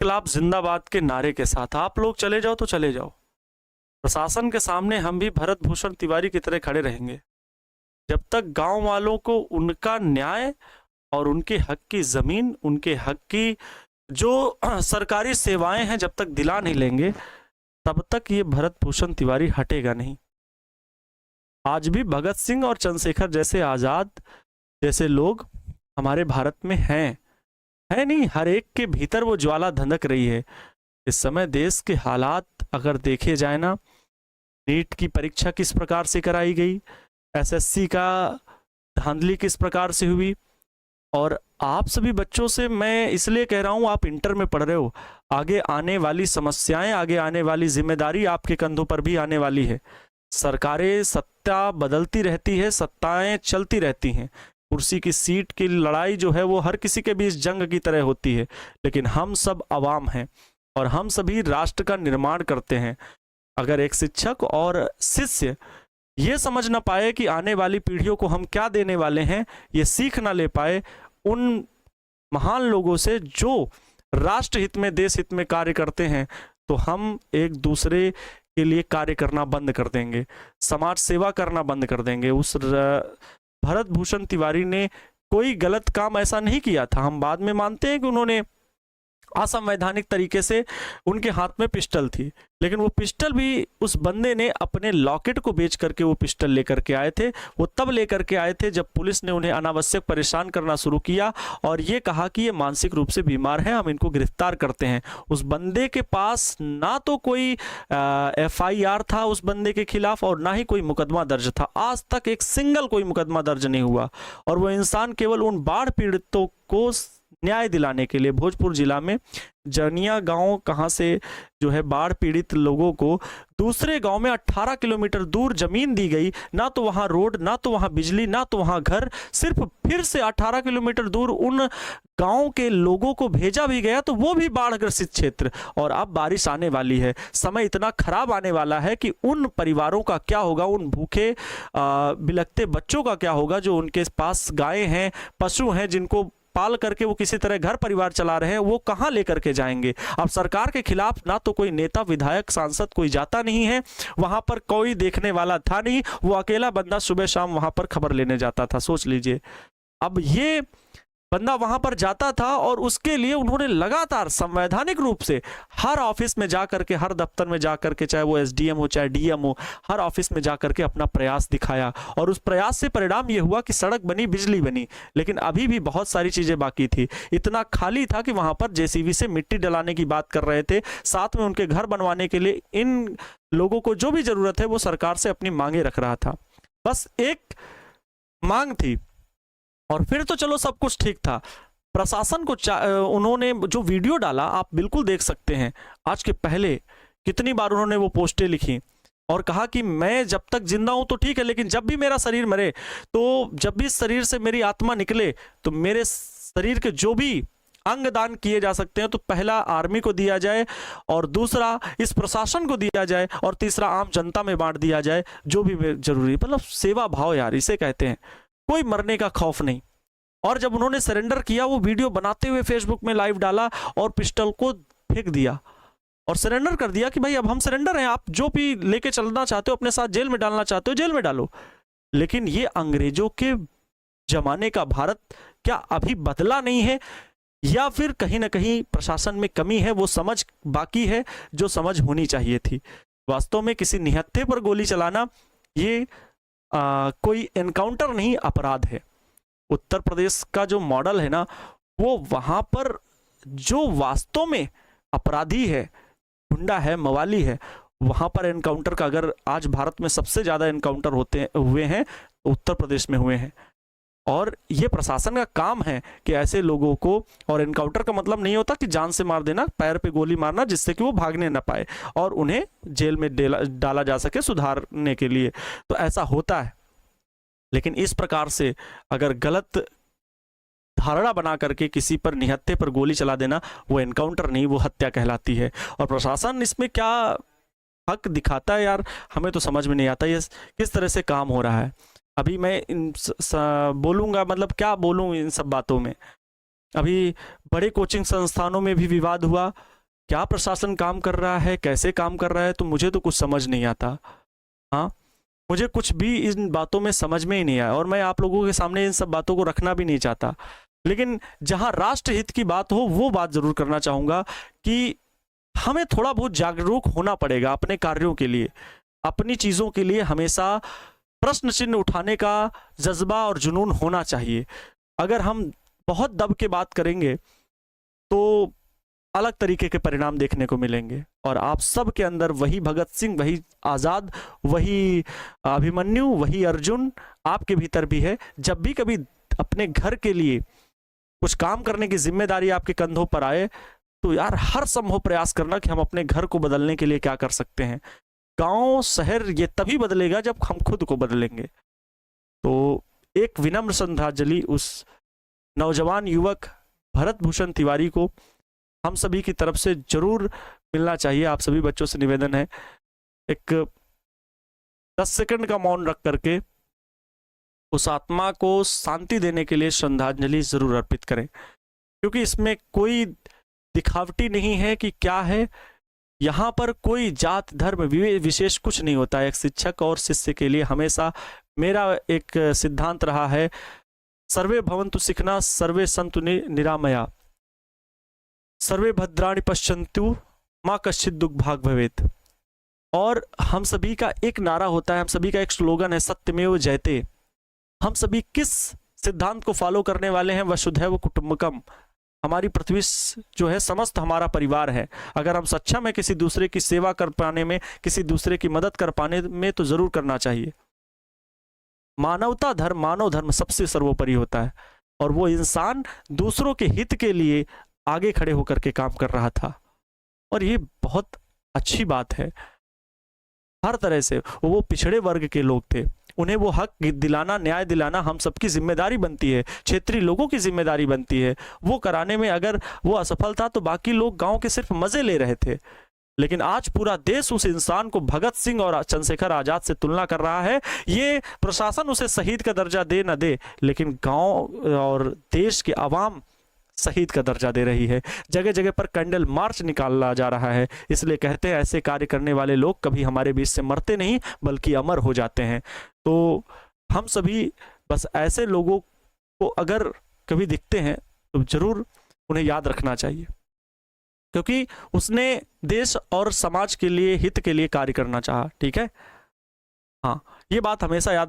इनकलाब जिंदाबाद के नारे के साथ आप लोग चले जाओ तो चले जाओ। प्रशासन के सामने हम भी भरत भूषण तिवारी की तरह खड़े रहेंगे। जब तक गांव वालों को उनका न्याय और उनके हक की जमीन, उनके हक की जो सरकारी सेवाएं हैं, जब तक दिला नहीं लेंगे, तब तक ये भरत भूषण तिवारी हटेगा नहीं। आज भी भगत सिंह और चंद्रशेखर जैसे आजाद जैसे लोग हमारे भारत में हैं, है नहीं, हर एक के भीतर वो ज्वाला धधक रही है। इस समय देश के हालात अगर देखे जाए ना, नीट की परीक्षा किस प्रकार से कराई गई, एसएससी का धांधली किस प्रकार से हुई, और आप सभी बच्चों से मैं इसलिए कह रहा हूं, आप इंटर में पढ़ रहे हो, आगे आने वाली समस्याएं, आगे आने वाली जिम्मेदारी आपके कंधों पर भी आने वाली है। सरकारें, सत्ता बदलती रहती है, सत्ताएं चलती रहती हैं, कुर्सी की सीट की लड़ाई जो है वो हर किसी के बीच जंग की तरह होती है, लेकिन हम सब आवाम हैं और हम सभी राष्ट्र का निर्माण करते हैं। अगर एक शिक्षक और शिष्य ये समझ ना पाए कि आने वाली पीढ़ियों को हम क्या देने वाले हैं, ये सीख ना ले पाए उन महान लोगों से जो राष्ट्र हित में, देश हित में कार्य करते हैं, तो हम एक दूसरे के लिए कार्य करना बंद कर देंगे, समाज सेवा करना बंद कर देंगे। उस भरत भूषण तिवारी ने कोई गलत काम ऐसा नहीं किया था। हम बाद में मानते हैं कि उन्होंने असंवैधानिक तरीके से, उनके हाथ में पिस्टल थी, लेकिन वो पिस्टल भी उस बंदे ने अपने लॉकेट को बेच करके वो पिस्टल लेकर के आए थे। वो तब लेकर के आए थे जब पुलिस ने उन्हें अनावश्यक परेशान करना शुरू किया और ये कहा कि ये मानसिक रूप से बीमार है, हम इनको गिरफ्तार करते हैं। उस बंदे के पास ना तो कोई FIR था उस बंदे के खिलाफ और ना ही कोई मुकदमा दर्ज था। आज तक एक सिंगल कोई मुकदमा दर्ज नहीं हुआ और वो इंसान केवल उन बाढ़ पीड़ितों को न्याय दिलाने के लिए, भोजपुर जिला में जनिया गांव कहां से जो है बाढ़ पीड़ित लोगों को दूसरे गांव में 18 किलोमीटर दूर जमीन दी गई, ना तो वहां रोड, ना तो वहां बिजली, ना तो वहां घर, सिर्फ फिर से 18 किलोमीटर दूर उन गांव के लोगों को भेजा भी गया, तो वो भी बाढ़ ग्रसित क्षेत्र। और अब बारिश आने वाली है, समय इतना खराब आने वाला है कि उन परिवारों का क्या होगा, उन भूखे बिलखते बच्चों का क्या होगा जो उनके पास गायें हैं, पशु हैं, जिनको पाल करके वो किसी तरह घर परिवार चला रहे हैं, वो कहां लेकर के जाएंगे। अब सरकार के खिलाफ ना तो कोई नेता, विधायक, सांसद कोई जाता नहीं है, वहां पर कोई देखने वाला था नहीं, वो अकेला बंदा सुबह शाम वहां पर खबर लेने जाता था। सोच लीजिए, अब ये बंदा वहां पर जाता था और उसके लिए उन्होंने लगातार संवैधानिक रूप से हर ऑफिस में जाकर के, हर दफ्तर में जाकर के, चाहे वो SDM हो चाहे DM हो, हर ऑफिस में जाकर के अपना प्रयास दिखाया और उस प्रयास से परिणाम ये हुआ कि सड़क बनी, बिजली बनी, लेकिन अभी भी बहुत सारी चीजें बाकी थी। इतना खाली था कि वहां पर JCB से मिट्टी डलाने की बात कर रहे थे, साथ में उनके घर बनवाने के लिए इन लोगों को जो भी जरूरत है वो सरकार से अपनी मांगे रख रहा था। बस एक मांग थी और फिर तो चलो सब कुछ ठीक था। प्रशासन को उन्होंने जो वीडियो डाला आप बिल्कुल देख सकते हैं, आज के पहले कितनी बार उन्होंने वो पोस्टें लिखी और कहा कि मैं जब तक जिंदा हूं तो ठीक है, लेकिन जब भी मेरा शरीर मरे, तो जब भी शरीर से मेरी आत्मा निकले, तो मेरे शरीर के जो भी अंग दान किए जा सकते हैं, तो पहला आर्मी को दिया जाए और दूसरा इस प्रशासन को दिया जाए और तीसरा आम जनता में बांट दिया जाए, जो भी जरूरी। मतलब सेवा भाव यार, इसे कहते हैं, कोई मरने का खौफ नहीं। और जब उन्होंने सरेंडर किया, वो वीडियो बनाते हुए फेसबुक में लाइव डाला और पिस्टल को फेंक दिया और सरेंडर कर दिया कि भाई अब हम सरेंडर हैं, आप जो भी लेके चलना चाहते हो, अपने साथ जेल में डालना चाहते हो जेल में डालो। लेकिन ये अंग्रेजों के जमाने का भारत क्या अभी बदला नहीं है, या फिर कहीं ना कहीं प्रशासन में कमी है, वो समझ बाकी है जो समझ होनी चाहिए थी। वास्तव में किसी निहत्थे पर गोली चलाना ये कोई एनकाउंटर नहीं, अपराध है। उत्तर प्रदेश का जो मॉडल है ना, वो वहां पर जो वास्तव में अपराधी है, गुंडा है, मवाली है, वहां पर एनकाउंटर का, अगर आज भारत में सबसे ज्यादा एनकाउंटर हुए हैं तो उत्तर प्रदेश में हुए हैं। और ये प्रशासन का काम है कि ऐसे लोगों को, और एनकाउंटर का मतलब नहीं होता कि जान से मार देना, पैर पे गोली मारना जिससे कि वो भागने ना पाए और उन्हें जेल में डाला जा सके सुधारने के लिए, तो ऐसा होता है। लेकिन इस प्रकार से अगर गलत धारणा बना करके किसी पर, निहत्थे पर गोली चला देना, वो एनकाउंटर नहीं, वो हत्या कहलाती है। और प्रशासन इसमें क्या हक दिखाता है यार, हमें तो समझ में नहीं आता ये किस तरह से काम हो रहा है। अभी मैं बोलूँगा, मतलब क्या बोलूँ इन सब बातों में। अभी बड़े कोचिंग संस्थानों में भी विवाद हुआ क्या प्रशासन काम कर रहा है, कैसे काम कर रहा है, तो मुझे तो कुछ समझ नहीं आता। हाँ, मुझे कुछ भी इन बातों में समझ में ही नहीं आया और मैं आप लोगों के सामने इन सब बातों को रखना भी नहीं चाहता। लेकिन जहां राष्ट्रहित की बात हो वो बात जरूर करना चाहूंगा कि हमें थोड़ा बहुत जागरूक होना पड़ेगा अपने कार्यों के लिए, अपनी चीजों के लिए हमेशा प्रश्न चिन्ह उठाने का जज्बा और जुनून होना चाहिए। अगर हम बहुत दब के बात करेंगे तो अलग तरीके के परिणाम देखने को मिलेंगे। और आप सब के अंदर वही भगत सिंह, वही आजाद, वही अभिमन्यु, वही अर्जुन आपके भीतर भी है। जब भी कभी अपने घर के लिए कुछ काम करने की जिम्मेदारी आपके कंधों पर आए तो यार हर संभव प्रयास करना कि हम अपने घर को बदलने के लिए क्या कर सकते हैं। गांव शहर ये तभी बदलेगा जब हम खुद को बदलेंगे। तो एक विनम्र श्रद्धांजलि उस नौजवान युवक भरत भूषण तिवारी को हम सभी की तरफ से जरूर मिलना चाहिए। आप सभी बच्चों से निवेदन है, एक 10 सेकंड का मौन रख करके उस आत्मा को शांति देने के लिए श्रद्धांजलि जरूर अर्पित करें, क्योंकि इसमें कोई दिखावटी नहीं है कि क्या है। यहाँ पर कोई जात धर्म विशेष कुछ नहीं होता है। एक शिक्षक और शिष्य के लिए हमेशा मेरा एक सिद्धांत रहा है, सर्वे भवन्तु सुखिनः सर्वे सन्तु निरामया सर्वे भद्राणि पश्यन्तु माँ कश्चित् दुःख भाग् भवेत्। और हम सभी का एक नारा होता है, हम सभी का एक स्लोगन है, सत्यमेव जयते। हम सभी किस सिद्धांत को फॉलो करने वाले हैं? वसुधैव कुटुंबकम। हमारी पृथ्वी जो है समस्त हमारा परिवार है। अगर हम सक्षम है किसी दूसरे की सेवा कर पाने में, किसी दूसरे की मदद कर पाने में, तो जरूर करना चाहिए। मानवता धर्म, मानव धर्म सबसे सर्वोपरि होता है और वो इंसान दूसरों के हित के लिए आगे खड़े होकर के काम कर रहा था और ये बहुत अच्छी बात है। हर तरह से वो पिछड़े वर्ग के लोग थे, उन्हें वो हक दिलाना, न्याय दिलाना हम सबकी जिम्मेदारी बनती है, क्षेत्रीय लोगों की जिम्मेदारी बनती है। वो कराने में अगर वो असफल था तो बाकी लोग गांव के सिर्फ मजे ले रहे थे। लेकिन आज पूरा देश उस इंसान को भगत सिंह और चंद्रशेखर आजाद से तुलना कर रहा है। ये प्रशासन उसे शहीद का दर्जा दे न दे, लेकिन गांव और देश के आवाम शहीद का दर्जा दे रही है। जगह जगह पर कैंडल मार्च निकाला जा रहा है। इसलिए कहते हैं ऐसे कार्य करने वाले लोग कभी हमारे बीच से मरते नहीं बल्कि अमर हो जाते हैं। तो हम सभी बस ऐसे लोगों को अगर कभी दिखते हैं तो जरूर उन्हें याद रखना चाहिए, क्योंकि उसने देश और समाज के लिए, हित के लिए कार्य करना चाहा। ठीक है, हाँ, ये बात हमेशा याद रखो।